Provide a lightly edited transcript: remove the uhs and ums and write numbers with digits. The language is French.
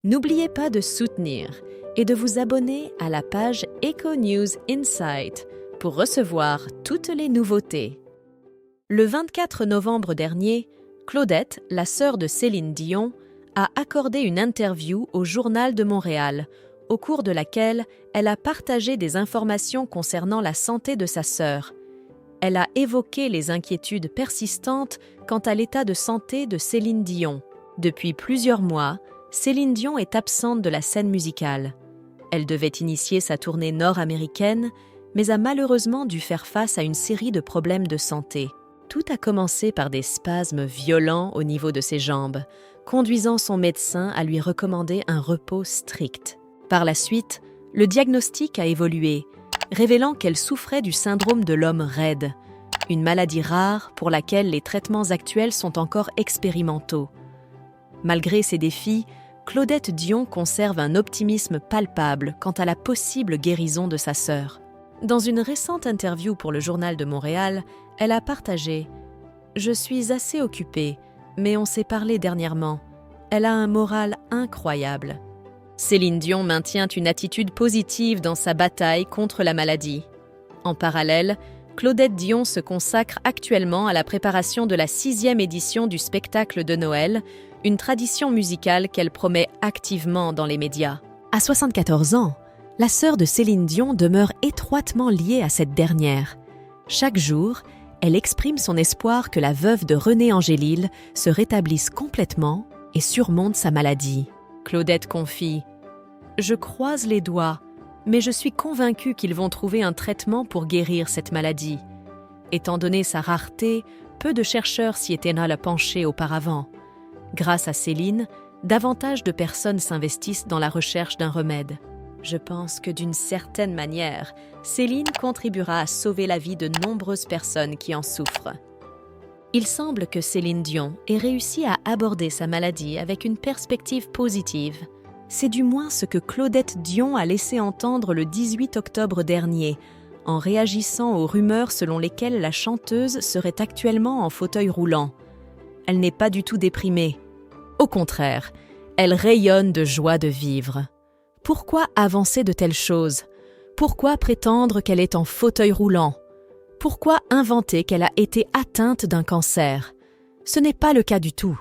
N'oubliez pas de soutenir et de vous abonner à la page Eco News Insight pour recevoir toutes les nouveautés. Le 24 novembre dernier, Claudette, la sœur de Céline Dion, a accordé une interview au Journal de Montréal, au cours de laquelle elle a partagé des informations concernant la santé de sa sœur. Elle a évoqué les inquiétudes persistantes quant à l'état de santé de Céline Dion. Depuis plusieurs mois, Céline Dion est absente de la scène musicale. Elle devait initier sa tournée nord-américaine, mais a malheureusement dû faire face à une série de problèmes de santé. Tout a commencé par des spasmes violents au niveau de ses jambes, conduisant son médecin à lui recommander un repos strict. Par la suite, le diagnostic a évolué, révélant qu'elle souffrait du syndrome de l'homme raide, une maladie rare pour laquelle les traitements actuels sont encore expérimentaux. Malgré ces défis, Claudette Dion conserve un optimisme palpable quant à la possible guérison de sa sœur. Dans une récente interview pour le Journal de Montréal, elle a partagé « Je suis assez occupée, mais on s'est parlé dernièrement. Elle a un moral incroyable. » Céline Dion maintient une attitude positive dans sa bataille contre la maladie. En parallèle, Claudette Dion se consacre actuellement à la préparation de la 6e édition du spectacle de Noël, une tradition musicale qu'elle promet activement dans les médias. À 74 ans, la sœur de Céline Dion demeure étroitement liée à cette dernière. Chaque jour, elle exprime son espoir que la veuve de René Angélil se rétablisse complètement et surmonte sa maladie. Claudette confie « Je croise les doigts, mais je suis convaincue qu'ils vont trouver un traitement pour guérir cette maladie. Étant donné sa rareté, peu de chercheurs s'y étaient penchés auparavant. Grâce à Céline, davantage de personnes s'investissent dans la recherche d'un remède. Je pense que d'une certaine manière, Céline contribuera à sauver la vie de nombreuses personnes qui en souffrent. » Il semble que Céline Dion ait réussi à aborder sa maladie avec une perspective positive. C'est du moins ce que Claudette Dion a laissé entendre le 18 octobre dernier, en réagissant aux rumeurs selon lesquelles la chanteuse serait actuellement en fauteuil roulant. Elle n'est pas du tout déprimée. Au contraire, elle rayonne de joie de vivre. Pourquoi avancer de telles choses? Pourquoi prétendre qu'elle est en fauteuil roulant? Pourquoi inventer qu'elle a été atteinte d'un cancer? Ce n'est pas le cas du tout.